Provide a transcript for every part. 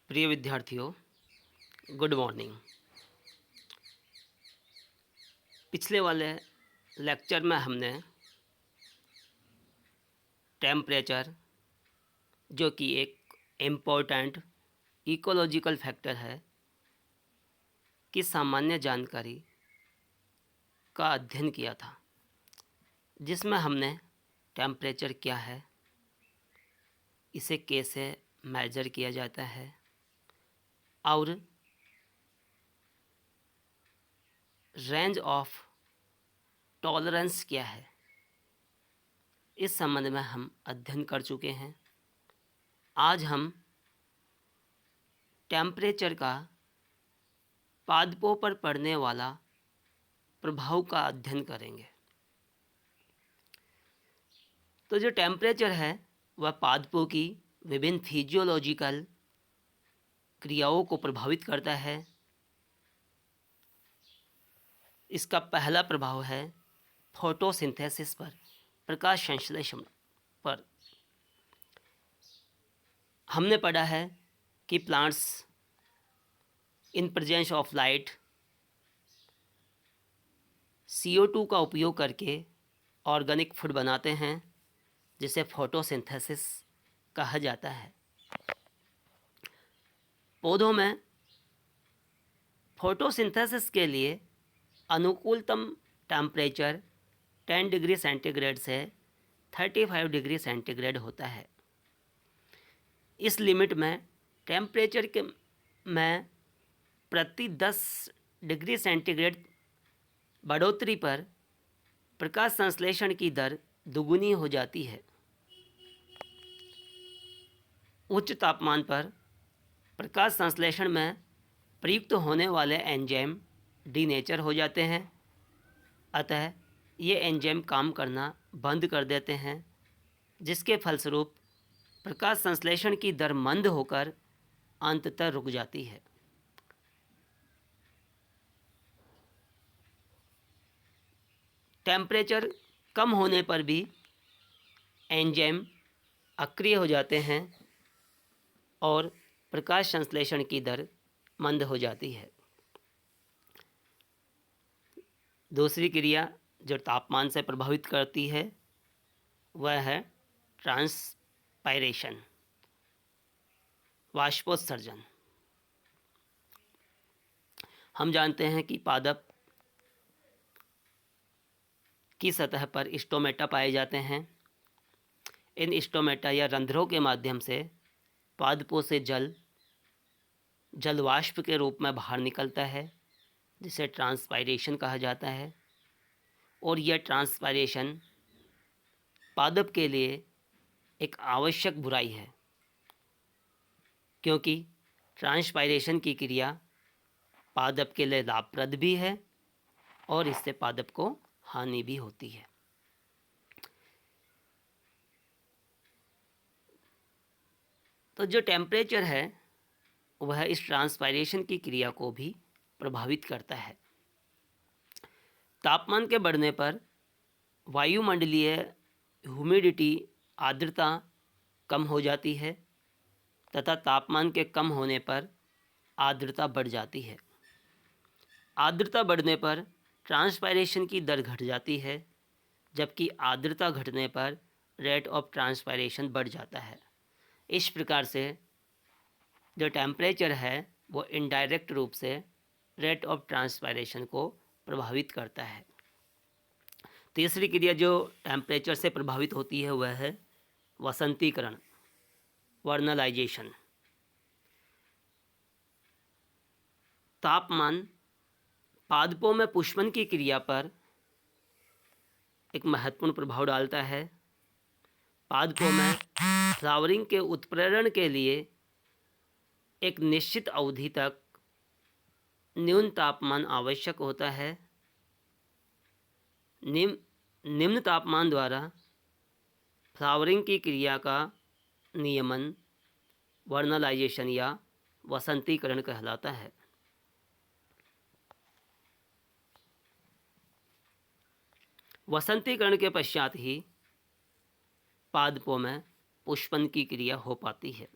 प्रिय विद्यार्थियों, good morning. पिछले वाले लेक्चर में हमने टेम्परेचर, जो कि एक इम्पोर्टेंट इकोलॉजिकल फैक्टर है, की सामान्य जानकारी का अध्ययन किया था, जिसमें हमने टेम्परेचर क्या है, इसे कैसे मेजर किया जाता है और रेंज ऑफ टॉलरेंस क्या है, इस संबंध में हम अध्ययन कर चुके हैं। आज हम टेम्परेचर का पादपों पर पड़ने वाला प्रभाव का अध्ययन करेंगे। तो जो टेम्परेचर है वह पादपों की विभिन्न फिजियोलॉजिकल क्रियाओं को प्रभावित करता है। इसका पहला प्रभाव है फोटोसिंथेसिस पर, प्रकाश संश्लेषण पर। हमने पढ़ा है कि plants in presence of light CO2 का उपयोग करके ऑर्गेनिक फूड बनाते हैं, जिसे फोटोसिंथेसिस कहा जाता है। पौधों में फोटोसिंथेसिस के लिए अनुकूलतम टेम्परेचर 10 डिग्री सेंटीग्रेड से 35 डिग्री सेंटीग्रेड होता है। इस लिमिट में टेम्परेचर के में प्रति 10 डिग्री सेंटीग्रेड बढ़ोतरी पर प्रकाश संश्लेषण की दर दुगुनी हो जाती है। उच्च तापमान पर प्रकाश संश्लेषण में प्रयुक्त होने वाले एंजाइम डीनेचर हो जाते हैं, अतः ये एंजाइम काम करना बंद कर देते हैं, जिसके फलस्वरूप प्रकाश संश्लेषण की दर मंद होकर अंततः रुक जाती है। टेम्परेचर कम होने पर भी एंजाइम अक्रिय हो जाते हैं और प्रकाश संश्लेषण की दर मंद हो जाती है। दूसरी क्रिया जो तापमान से प्रभावित करती है वह है ट्रांसपायरेशन, वाष्पोत्सर्जन। हम जानते हैं कि पादप की सतह पर स्टोमेटा पाए जाते हैं। इन स्टोमेटा या रंध्रों के माध्यम से पादपों से जल वाष्प के रूप में बाहर निकलता है, जिसे ट्रांसपायरेशन कहा जाता है। और यह ट्रांसपायरेशन पादप के लिए एक आवश्यक बुराई है, क्योंकि ट्रांसपायरेशन की क्रिया पादप के लिए लाभप्रद भी है और इससे पादप को हानि भी होती है। तो जो टेम्परेचर है वह इस ट्रांसपायरेशन की क्रिया को भी प्रभावित करता है। तापमान के बढ़ने पर वायुमंडलीय ह्यूमिडिटी, आर्द्रता कम हो जाती है तथा तापमान के कम होने पर आर्द्रता बढ़ जाती है। आर्द्रता बढ़ने पर ट्रांसपायरेशन की दर घट जाती है, जबकि आर्द्रता घटने पर रेट ऑफ ट्रांसपायरेशन बढ़ जाता है। इस प्रकार से जो टेम्परेचर है वो इनडायरेक्ट रूप से रेट ऑफ ट्रांसपायरेशन को प्रभावित करता है। तीसरी क्रिया जो टेम्परेचर से प्रभावित होती है वह है वसंतीकरण, वर्नलाइजेशन। तापमान पादपों में पुष्पन की क्रिया पर एक महत्वपूर्ण प्रभाव डालता है। पादपों में फ्लावरिंग के उत्प्रेरण के लिए एक निश्चित अवधि तक न्यून तापमान आवश्यक होता है। निम्न तापमान द्वारा फ्लावरिंग की क्रिया का नियमन वर्नलाइजेशन या वसंतीकरण कहलाता है। वसंतीकरण के पश्चात ही पादपों में पुष्पन की क्रिया हो पाती है।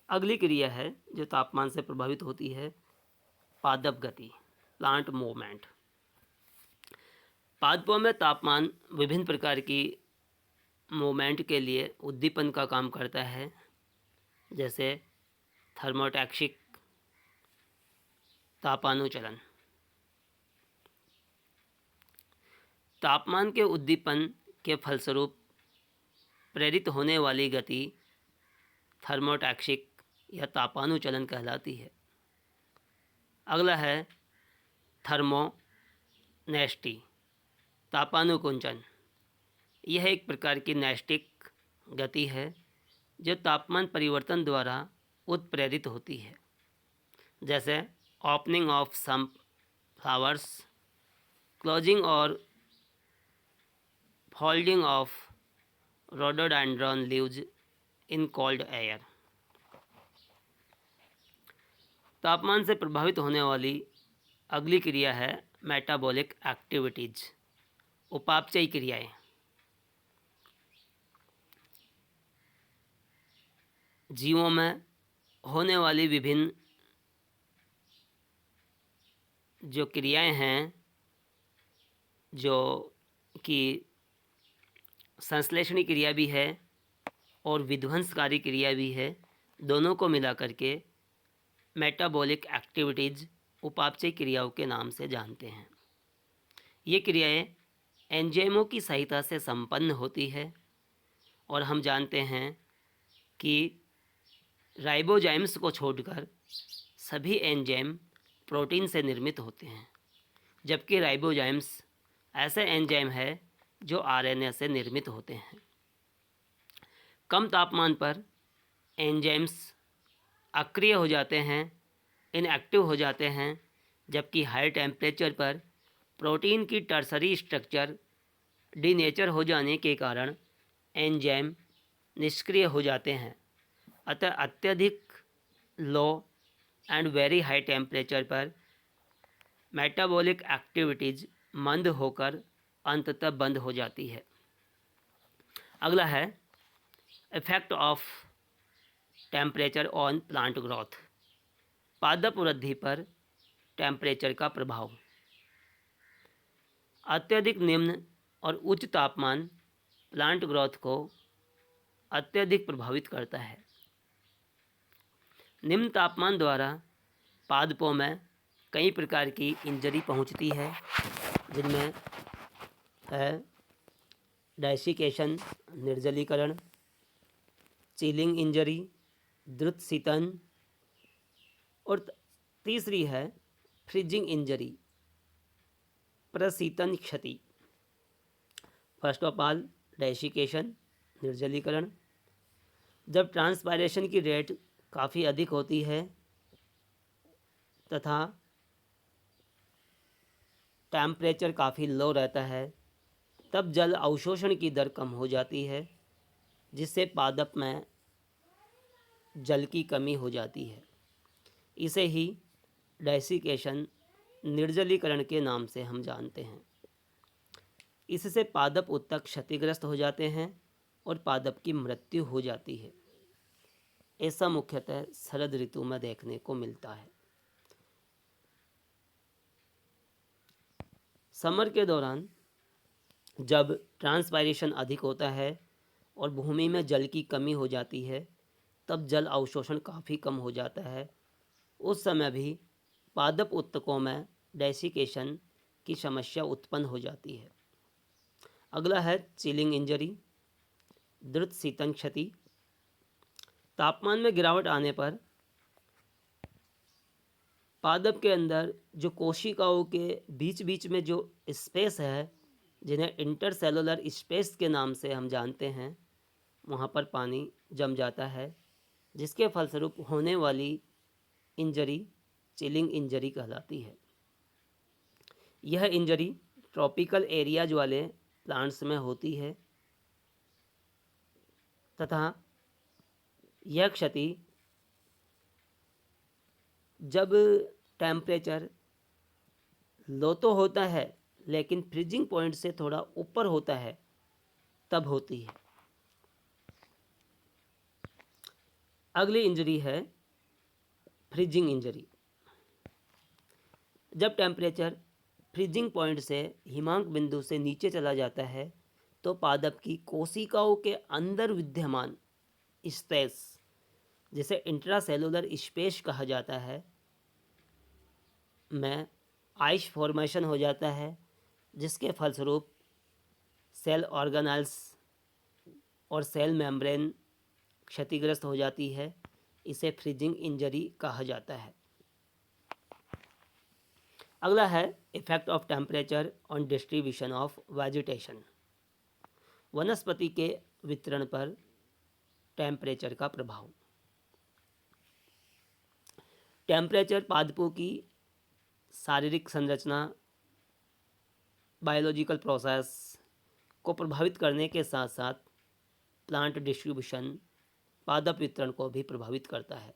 अगली क्रिया है जो तापमान से प्रभावित होती है, पादप गति, प्लांट मूवमेंट। पादपों में तापमान विभिन्न प्रकार की मूवमेंट के लिए उद्दीपन का काम करता है, जैसे थर्मोटैक्सिक तापानुचलन। तापमान के उद्दीपन के फलस्वरूप प्रेरित होने वाली गति थर्मोटैक्सिक या तापानुचलन कहलाती है। अगला है थर्मोनेस्टी, तापानुकुंचन। यह एक प्रकार की नैस्टिक गति है जो तापमान परिवर्तन द्वारा उत्प्रेरित होती है, जैसे opening of some flowers, closing और folding of rhododendron leaves in cold air. तापमान से प्रभावित होने वाली अगली क्रिया है मेटाबॉलिक एक्टिविटीज, उपापचयी क्रियाएं। जीवों में होने वाली विभिन्न जो क्रियाएं हैं, जो कि संश्लेषणी क्रिया भी है और विध्वंसकारी क्रिया भी है, दोनों को मिला करके मेटाबॉलिक एक्टिविटीज़, उपापचयी क्रियाओं के नाम से जानते हैं। ये क्रियाएं एंजाइमों की सहायता से संपन्न होती है और हम जानते हैं कि राइबोजाइम्स को छोड़कर सभी एंजाइम प्रोटीन से निर्मित होते हैं, जबकि राइबोजाइम्स ऐसे एंजाइम है जो आरएनए से निर्मित होते हैं। कम तापमान पर एंजाइम्स अक्रिय हो जाते हैं, इनएक्टिव हो जाते हैं, जबकि हाई टेम्परेचर पर प्रोटीन की टर्सरी स्ट्रक्चर डीनेचर हो जाने के कारण एंजाइम निष्क्रिय हो जाते हैं। अतः अत्यधिक लो एंड वेरी हाई टेम्परेचर पर मेटाबॉलिक एक्टिविटीज़ मंद होकर अंततः बंद हो जाती है। अगला है effect of temperature on plant growth, पादप वृद्धि पर टेम्परेचर का प्रभाव। अत्यधिक निम्न और उच्च तापमान प्लांट ग्रोथ को अत्यधिक प्रभावित करता है। निम्न तापमान द्वारा पादपों में कई प्रकार की इंजरी पहुंचती है, जिनमें है डेसिकेशन, निर्जलीकरण, चिलिंग इंजरी, द्रुत शीतन, और तीसरी है फ्रीजिंग इंजरी, प्रशीतन क्षति। फर्स्ट ऑफ ऑल डेसिकेशन, निर्जलीकरण। जब ट्रांसपायरेशन की रेट काफ़ी अधिक होती है तथा टेम्परेचर काफ़ी लो रहता है, तब जल अवशोषण की दर कम हो जाती है, जिससे पादप में जल की कमी हो जाती है। इसे ही डेसिकेशन, निर्जलीकरण के नाम से हम जानते हैं। इससे पादप उत्तक क्षतिग्रस्त हो जाते हैं और पादप की मृत्यु हो जाती है। ऐसा मुख्यतः शरद ऋतु में देखने को मिलता है। समर के दौरान जब ट्रांसपायरेशन अधिक होता है और भूमि में जल की कमी हो जाती है, तब जल अवशोषण काफ़ी कम हो जाता है। उस समय भी पादप उत्तकों में डेसिकेशन की समस्या उत्पन्न हो जाती है। अगला है चिलिंग इंजरी, द्रुत शीतन क्षति। तापमान में गिरावट आने पर पादप के अंदर जो कोशिकाओं के बीच बीच में जो स्पेस है, जिन्हें इंटरसेलुलर स्पेस के नाम से हम जानते हैं, वहाँ पर पानी जम जाता है, जिसके फलस्वरूप होने वाली इंजरी चिलिंग इंजरी कहलाती है। यह इंजरी ट्रॉपिकल एरियाज वाले प्लांट्स में होती है तथा यह क्षति जब टेम्परेचर लो तो होता है लेकिन फ्रीजिंग पॉइंट से थोड़ा ऊपर होता है, तब होती है। अगली इंजरी है फ्रीजिंग इंजरी। जब टेम्परेचर फ्रीजिंग पॉइंट से हिमांक बिंदु से नीचे चला जाता है तो पादप की कोशिकाओं के अंदर विद्यमान स्पेस, जिसे इंट्रासेलुलर स्पेस कहा जाता है, में आइस फॉर्मेशन हो जाता है, जिसके फलस्वरूप सेल ऑर्गेनेल्स और सेल मेम्ब्रेन क्षतिग्रस्त हो जाती है। इसे फ्रीजिंग इंजरी कहा जाता है। अगला है effect of temperature on distribution of vegetation. वनस्पति के वितरण पर टेम्परेचर का प्रभाव। टेम्परेचर पादपों की शारीरिक संरचना, बायोलॉजिकल प्रोसेस को प्रभावित करने के साथ साथ प्लांट डिस्ट्रीब्यूशन, पादप वितरण को भी प्रभावित करता है।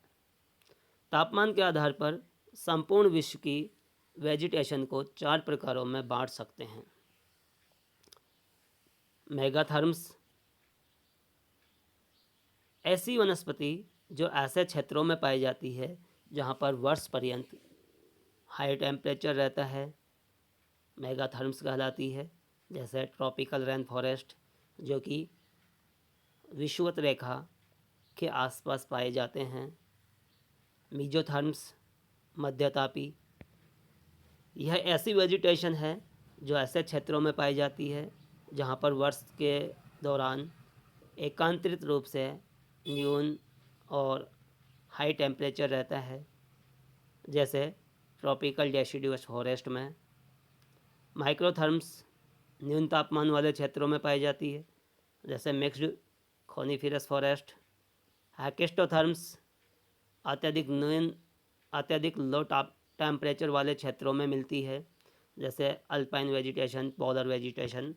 तापमान के आधार पर संपूर्ण विश्व की वेजिटेशन को 4 प्रकारों में बांट सकते हैं। मेगाथर्म्स, ऐसी वनस्पति जो ऐसे क्षेत्रों में पाई जाती है जहाँ पर वर्ष पर्यंत हाई टेम्परेचर रहता है, मेगाथर्म्स कहलाती है। जैसे ट्रॉपिकल रेन फॉरेस्ट जो कि विषुवत रेखा के आसपास पाए जाते हैं। मीजोथर्म्स, मध्यतापी, यह ऐसी वेजिटेशन है जो ऐसे क्षेत्रों में पाई जाती है जहाँ पर वर्ष के दौरान एकांतरित रूप से न्यून और हाई टेम्परेचर रहता है, जैसे ट्रॉपिकल डेसिडुअस फॉरेस्ट में। माइक्रोथर्म्स न्यून तापमान वाले क्षेत्रों में पाई जाती है, जैसे मिक्स्ड कोनिफेरस फॉरेस्ट। हैकेस्टोथर्म्स अत्यधिक लो टेम्परेचर वाले क्षेत्रों में मिलती है, जैसे अल्पाइन वेजिटेशन, पोलर वेजिटेशन।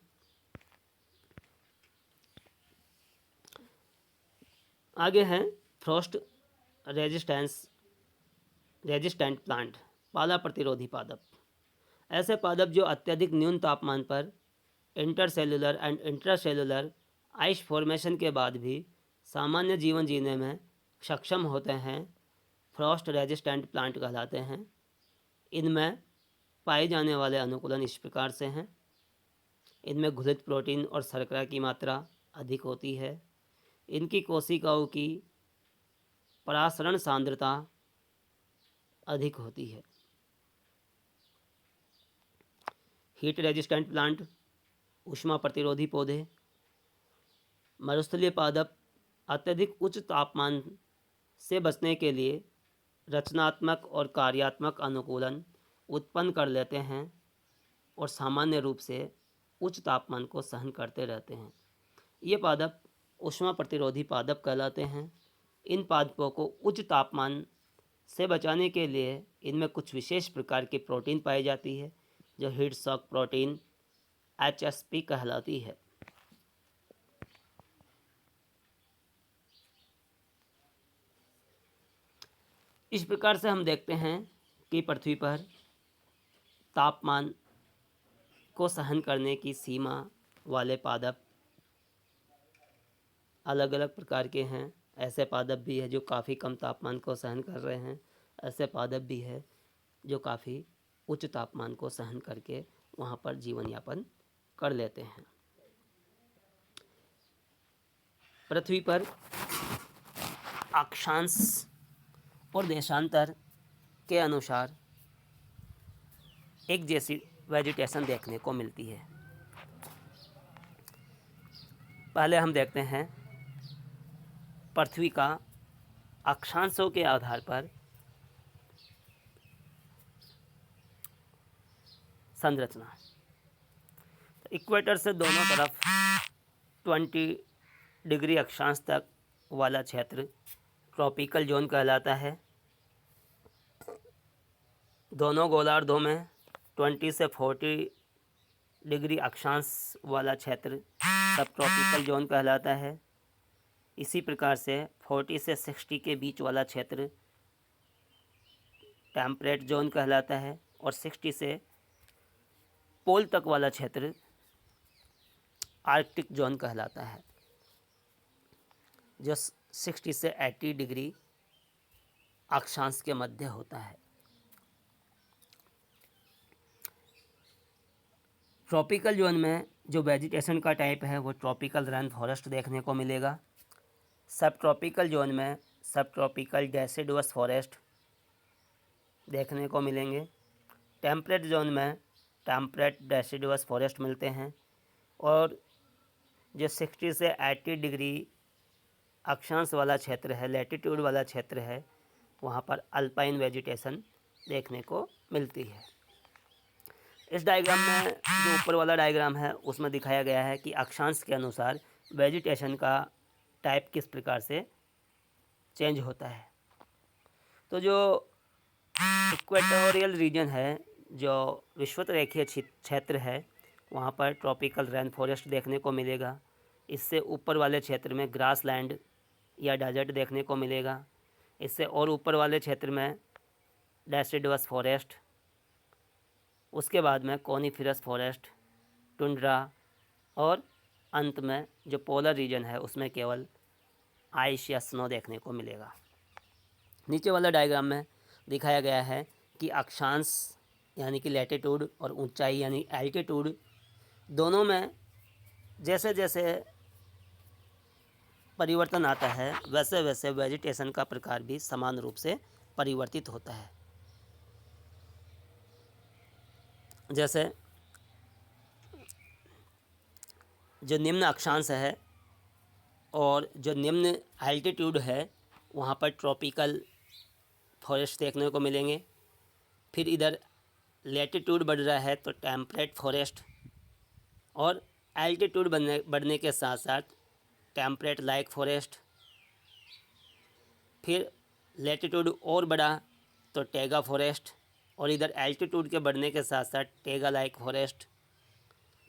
आगे हैं फ्रॉस्ट रेजिस्टेंट प्लांट, पाला प्रतिरोधी पादप। ऐसे पादप जो अत्यधिक न्यून तापमान पर intercellular and intracellular ice formation के बाद भी सामान्य जीवन जीने में सक्षम होते हैं, फ्रॉस्ट रेजिस्टेंट प्लांट कहलाते हैं। इनमें पाए जाने वाले अनुकूलन इस प्रकार से हैं। इनमें घुलित प्रोटीन और शर्करा की मात्रा अधिक होती है। इनकी कोशिकाओं की परासरण सांद्रता अधिक होती है। हीट रेजिस्टेंट प्लांट, ऊष्मा प्रतिरोधी पौधे। मरुस्थलीय पादप अत्यधिक उच्च तापमान से बचने के लिए रचनात्मक और कार्यात्मक अनुकूलन उत्पन्न कर लेते हैं और सामान्य रूप से उच्च तापमान को सहन करते रहते हैं। ये पादप ऊष्मा प्रतिरोधी पादप कहलाते हैं। इन पादपों को उच्च तापमान से बचाने के लिए इनमें कुछ विशेष प्रकार की प्रोटीन पाई जाती है जो हीट शॉक प्रोटीन HSP कहलाती है। इस प्रकार से हम देखते हैं कि पृथ्वी पर तापमान को सहन करने की सीमा वाले पादप अलग अलग प्रकार के हैं। ऐसे पादप भी है जो काफ़ी कम तापमान को सहन कर रहे हैं, ऐसे पादप भी है जो काफ़ी उच्च तापमान को सहन करके वहाँ पर जीवन यापन कर लेते हैं। पृथ्वी पर अक्षांश और देशांतर के अनुसार एक जैसी वेजिटेशन देखने को मिलती है। पहले हम देखते हैं पृथ्वी का अक्षांशों के आधार पर संरचना। इक्वेटर से दोनों तरफ 20 डिग्री अक्षांश तक वाला क्षेत्र ट्रॉपिकल जोन कहलाता है। दोनों गोलार्धों में 20 से 40 डिग्री अक्षांश वाला क्षेत्र सब ट्रॉपिकल जोन कहलाता है। इसी प्रकार से 40 से 60 के बीच वाला क्षेत्र टेम्परेट जोन कहलाता है और 60 से पोल तक वाला क्षेत्र आर्कटिक जोन कहलाता है। जो 60 से 80 डिग्री अक्षांश के मध्य होता है। ट्रॉपिकल जोन में जो वेजिटेशन का टाइप है वो ट्रॉपिकल रेन फॉरेस्ट देखने को मिलेगा। सब ट्रॉपिकल जोन में सब ट्रॉपिकल डेसिडुअस फॉरेस्ट देखने को मिलेंगे। टेम्परेट जोन में टेम्परेट डेसिडुअस फॉरेस्ट मिलते हैं। और जो 60 से 80 डिग्री अक्षांश वाला क्षेत्र है, लैटिट्यूड वाला क्षेत्र है, वहाँ पर अल्पाइन वेजिटेशन देखने को मिलती है। इस डायग्राम में जो ऊपर वाला डायग्राम है उसमें दिखाया गया है कि अक्षांश के अनुसार वेजिटेशन का टाइप किस प्रकार से चेंज होता है। तो जो इक्वेटोरियल रीजन है, जो विषुवत रेखीय क्षेत्र है, वहाँ पर ट्रॉपिकल रेन फॉरेस्ट देखने को मिलेगा। इससे ऊपर वाले क्षेत्र में ग्रास लैंड या डेजर्ट देखने को मिलेगा। इससे और ऊपर वाले क्षेत्र में डेसिडुअस फॉरेस्ट, उसके बाद में कोनिफेरस फॉरेस्ट, टुंड्रा, और अंत में जो पोलर रीजन है उसमें केवल आइस या स्नो देखने को मिलेगा। नीचे वाला डायग्राम में दिखाया गया है कि अक्षांश यानी कि लैटिट्यूड और ऊंचाई यानी एल्टीट्यूड दोनों में जैसे जैसे परिवर्तन आता है वैसे वैसे वेजिटेशन का प्रकार भी समान रूप से परिवर्तित होता है। जैसे जो निम्न अक्षांश है और जो निम्न एल्टीट्यूड है वहाँ पर ट्रॉपिकल फॉरेस्ट देखने को मिलेंगे। फिर इधर लैटिट्यूड बढ़ रहा है तो टेम्परेट फॉरेस्ट, और एल्टीट्यूड बढ़ने के साथ साथ टेम्परेट लाइक फॉरेस्ट। फिर लैटिट्यूड और बढ़ा तो टैगा फॉरेस्ट, और इधर एल्टीट्यूड के बढ़ने के साथ साथ टैगा लाइक फॉरेस्ट।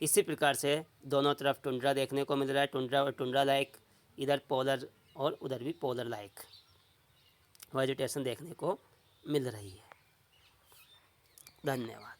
इसी प्रकार से दोनों तरफ टुंड्रा देखने को मिल रहा है, टुंड्रा और टुंड्रा लाइक, इधर पोलर और उधर भी पोलर लाइक वेजिटेशन देखने को मिल रही है। धन्यवाद।